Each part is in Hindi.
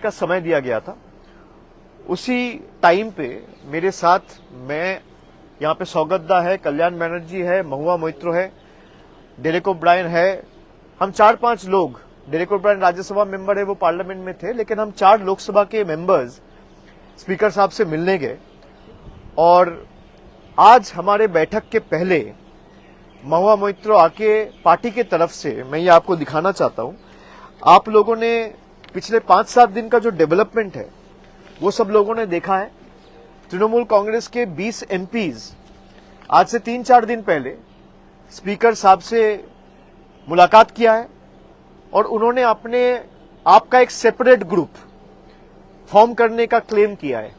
का समय दिया गया था, उसी टाइम पे मेरे साथ मैं यहाँ पे सौगतदा है, कल्याण बैनर्जी है, महुआ मोइत्रो है, डेरेक ओब्रायन है, हम 4-5 लोग, डेरेक ओब्रायन राज्यसभा मेंबर है, वो पार्लियामेंट में थे, लेकिन हम 4 लोकसभा के मेंबर्स स्पीकर साहब से मिलने गए। और आज हमारे बैठक के पहले महुआ मोइत्रो आके पार्टी के तरफ से, मैं ये आपको दिखाना चाहता हूं, आप लोगों ने पिछले 5-7 दिन का जो डेवलपमेंट है वो सब लोगों ने देखा है। तृणमूल कांग्रेस के 20 एमपीज आज से 3-4 दिन पहले स्पीकर साहब से मुलाकात किया है और उन्होंने अपने आपका एक सेपरेट ग्रुप फॉर्म करने का क्लेम किया है।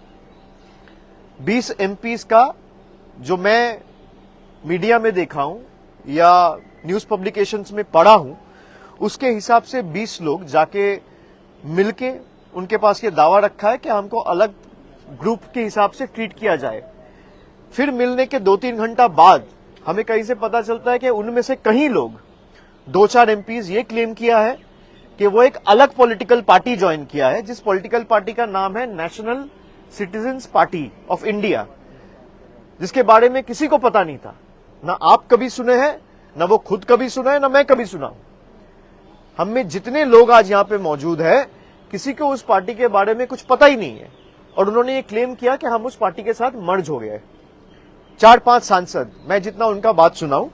20 एमपीज का जो मैं मीडिया में देखा हूं या न्यूज पब्लिकेशंस में पढ़ा हूं, उसके हिसाब से 20 लोग जाके मिलके उनके पास ये दावा रखा है कि हमको अलग ग्रुप के हिसाब से ट्रीट किया जाए। फिर मिलने के 2-3 घंटा बाद हमें कहीं से पता चलता है कि उनमें से कहीं लोग 2-4 एमपीज ये क्लेम किया है कि वो एक अलग पॉलिटिकल पार्टी ज्वाइन किया है, जिस पॉलिटिकल पार्टी का नाम है national citizens party of India, जिसके बारे में किसी को पता नहीं था। ना आप कभी सुने हैं, ना वो खुद कभी सुना है, ना मैं कभी सुना हूं। हम में जितने लोग आज यहां पे मौजूद है, किसी को उस पार्टी के बारे में कुछ पता ही नहीं है और उन्होंने ये क्लेम किया कि हम उस पार्टी के साथ मर्ज हो गए। 4-5 सांसद, मैं जितना उनका बात सुनाऊं,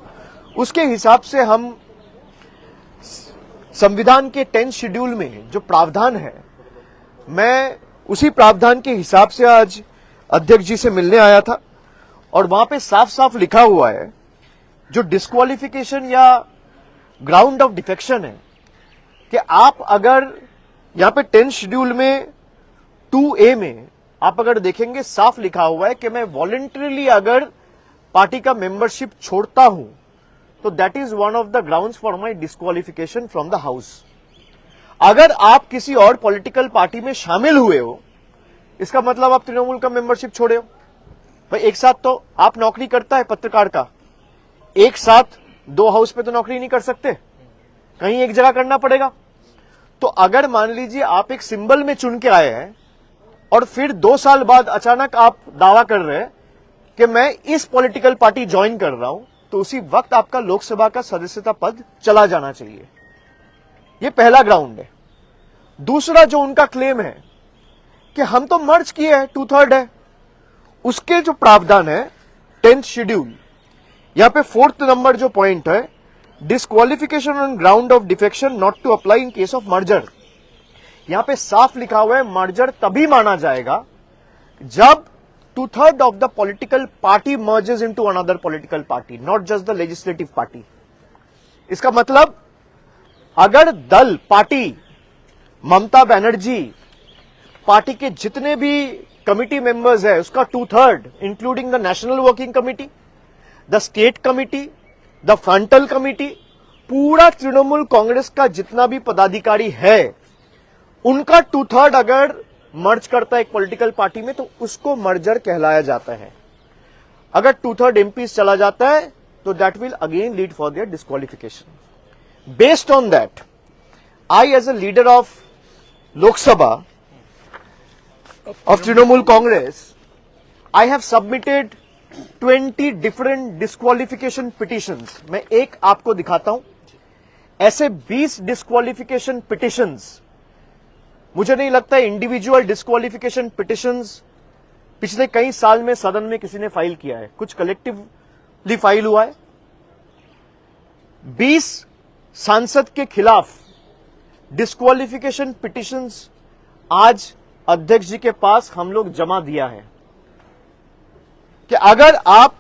उसके हिसाब से हम संविधान के 10th शेड्यूल में जो प्रावधान है, मैं उसी प्रावधान के हिसाब से आज अध्यक्ष जी से मिलने आया था और वहां पे साफ साफ लिखा हुआ है, जो डिस्क्वालिफिकेशन या ग्राउंड ऑफ डिफेक्शन है, कि आप अगर यहां पे 10th शेड्यूल में 2A में आप अगर देखेंगे, साफ लिखा हुआ है कि मैं वॉलंटरीली अगर पार्टी का मेंबरशिप छोड़ता हूं तो that is one of the grounds for my disqualification from the house. अगर आप किसी और पॉलिटिकल पार्टी में शामिल हुए हो, इसका मतलब आप तृणमूल का मेंबरशिप छोड़े हो। भाई एक साथ तो आप नौकरी करता है पत्रकार का, एक साथ 2 हाउस पे तो नौकरी नहीं कर सकते, कहीं एक जगह करना पड़ेगा। तो अगर मान लीजिए आप एक सिंबल में चुन के आए हैं और फिर 2 साल बाद अचानक आप दावा कर रहे हैं कि मैं इस पॉलिटिकल पार्टी ज्वाइन कर रहा हूं, तो उसी वक्त आपका लोकसभा का सदस्यता पद चला जाना चाहिए। यह पहला ग्राउंड है। दूसरा जो उनका क्लेम है कि हम तो मर्ज किए हैं, 2/3 है, उसके जो प्रावधान है 10th शेड्यूल, यहां पे 4th नंबर जो पॉइंट है, disqualification on ground of defection not to apply in case of merger. यहां पे साफ लिखा हुआ है मर्जर तभी माना जाएगा जब 2/3 of the political party merges into another political party, not just the legislative party. इसका मतलब अगर दल, पार्टी, ममता बनर्जी पार्टी के जितने भी कमिटी मेंबर्स है उसका 2/3 including the national working committee, the state committee, the frontal committee, पूरा तृणमूल कांग्रेस का जितना भी पदाधिकारी है, उनका 2/3 अगर मर्ज करता है एक पॉलिटिकल पार्टी में, तो उसको मर्जर कहलाया जाता है। अगर 2/3 एमपीज चला जाता है तो that will again lead for their disqualification. Based on that, I as a leader of Lok Sabha of Trinamool Congress, I have submitted 20 different disqualification petitions. मैं एक आपको दिखाता हूं। ऐसे 20 disqualification petitions, मुझे नहीं लगता इंडिविजुअल डिस्क्वालिफिकेशन पिटिशंस पिछले कई साल में सदन में किसी ने फाइल किया है। कुछ कलेक्टिवली फाइल हुआ है। 20 सांसद के खिलाफ डिस्क्वालिफिकेशन पिटिशंस आज अध्यक्ष जी के पास हम लोग जमा दिया है कि अगर आप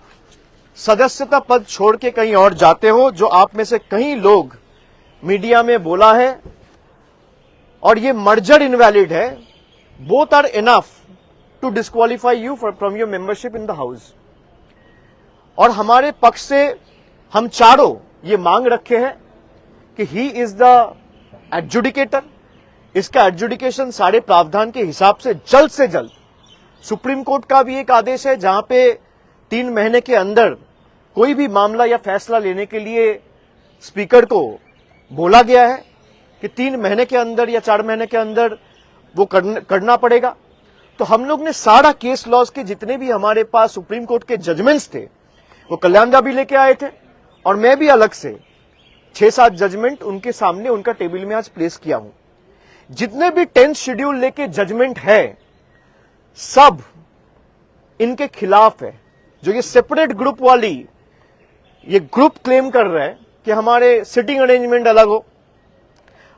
सदस्यता पद छोड़ के कहीं और जाते हो, जो आप में से कई लोग मीडिया में बोला है, और ये मर्जर इनवैलिड है, both are enough to disqualify you from your membership in the house. और हमारे पक्ष से हम चारों ये मांग रखे हैं कि ही इज द एडजुडिकेटर। इसका एडजुडिकेशन सारे प्रावधान के हिसाब से जल्द सुप्रीम कोर्ट का भी एक आदेश है जहां पे 3 महीने के अंदर कोई भी मामला या फैसला लेने के लिए स्पीकर को बोला गया है कि 3 महीने के अंदर या 4 महीने के अंदर वो करना पड़ेगा। तो हम लोग ने सारा केस लॉज के जितने भी हमारे पास सुप्रीम कोर्ट के जजमेंट्स थे वो कल्याण दा भी लेके आए थे, और मैं भी अलग से 6-7 जजमेंट उनके सामने उनका टेबल में आज प्लेस किया हूं। जितने भी 10th शेड्यूल लेके जजमेंट है सब इनके खिलाफ है। जो ये सेपरेट ग्रुप वाली ये ग्रुप क्लेम कर रहा है कि हमारे सिटिंग अरेंजमेंट अलग हो,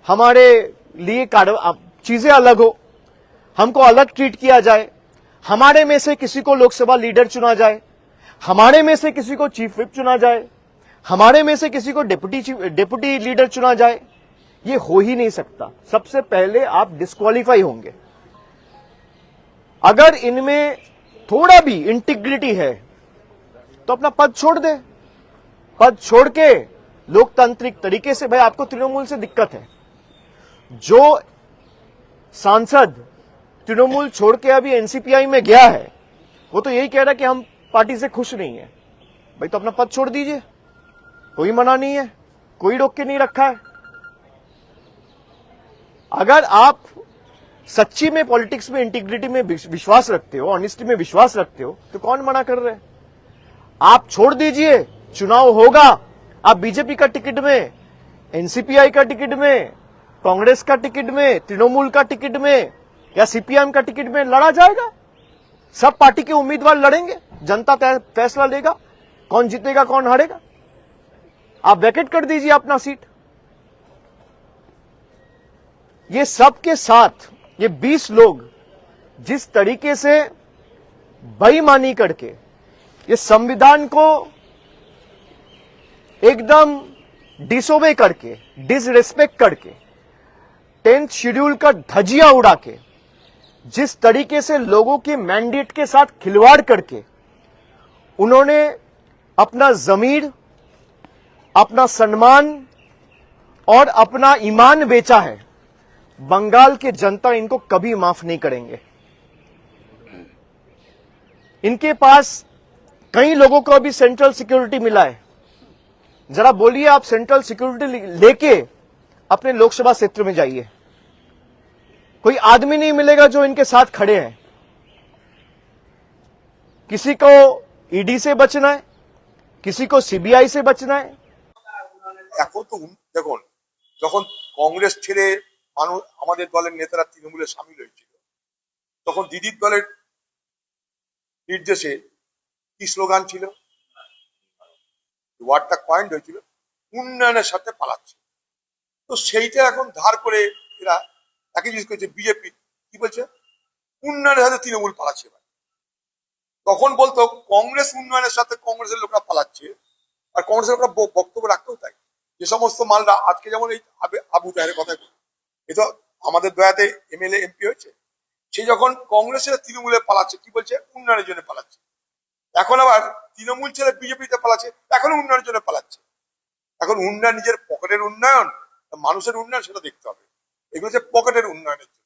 हमारे लिए चीजें अलग हो, हमको अलग ट्रीट किया जाए, हमारे में से किसी को लोकसभा लीडर चुना जाए, हमारे में से किसी को चीफ व्हिप चुना जाए, हमारे में से किसी को डेप्यूटी लीडर चुना जाए, ये हो ही नहीं सकता। सबसे पहले आप डिस्क्वालीफाई होंगे। अगर इनमें थोड़ा भी इंटीग्रिटी है तो अपना पद छोड़ दे। पद छोड़ के लोकतांत्रिक तरीके से, भाई आपको तृणमूल से दिक्कत है, जो सांसद तृणमूल छोड़ के अभी एनसीपीआई में गया है वो तो यही कह रहा है कि हम पार्टी से खुश नहीं है। भाई तो अपना पद छोड़ दीजिए, कोई मना नहीं है, कोई रोक के नहीं रखा है। अगर आप सच्ची में पॉलिटिक्स में इंटीग्रिटी में विश्वास रखते हो, ऑनेस्टी में विश्वास रखते हो, तो कौन मना कर रहे हैं? आप छोड़ दीजिए, चुनाव होगा, आप बीजेपी का टिकट में, एनसीपीआई का टिकट में, कांग्रेस का टिकट में, तृणमूल का टिकट में या सीपीएम का टिकट में लड़ा जाएगा। सब पार्टी के उम्मीदवार लड़ेंगे, जनता फैसला लेगा कौन जीतेगा कौन हारेगा। आप वैकेट कर दीजिए अपना सीट। ये सब के साथ ये 20 लोग जिस तरीके से बेईमानी करके ये संविधान को एकदम डिसोबे करके, डिसरेस्पेक्ट करके, 10th शेड्यूल का धजिया उड़ा के, जिस तरीके से लोगों के मैंडेट के साथ खिलवाड़ करके उन्होंने अपना जमीर, अपना सम्मान और अपना ईमान बेचा है, बंगाल के जनता इनको कभी माफ नहीं करेंगे। इनके पास कई लोगों को अभी सेंट्रल सिक्योरिटी मिला है। जरा बोलिए, आप सेंट्रल सिक्योरिटी लेके अपने लोकसभा क्षेत्र में जाइए, कोई आदमी नहीं मिलेगा जो इनके साथ खड़े हैं। किसी को ईडी से बचना है, किसी को सीबीआई से बचना है। এখন তো দেখুন, যখন কংগ্রেস ছেড়ে মানুষ আমাদের দলের নেতারা তৃণমূলে সামিল হয়েছিল, তখন দিদির দলের নির্দেশে কি স্লোগান ছিল, ওয়ার্ডটা কয়েন্ড হয়েছিল, উন্নয়নের সাথে পালাচ্ছে। তো সেইটা এখন ধার করে এরা একই জিনিস করেছে। বিজেপি কি বলছে, উন্নয়নের সাথে তৃণমূল পালাচ্ছে। তখন বলতো কংগ্রেস উন্নয়নের সাথে কংগ্রেসের লোকরা পালাচ্ছে, আর কংগ্রেসের লোকরা বক্তব্য রাখতেও তাই। যে সমস্ত মালরা আজকে যেমন এই আবু তাহেরের কথা বলি, এ তো আমাদের দয়াতে এমএলএ এমপি হয়েছে, সে যখন কংগ্রেসের তৃণমূলে পালাচ্ছে কি বলছে, উন্নয়নের জন্য পালাচ্ছে। এখন আবার তৃণমূল ছেড়ে বিজেপিতে পালাচ্ছে, এখনো উন্নয়নের জন্য পালাচ্ছে। এখন উন্নয়ন নিজের পকেটের উন্নয়ন, মানুষের উন্নয়ন, সেটা দেখতে হবে। এগুলো হচ্ছে পকেটের উন্নয়নের জন্য।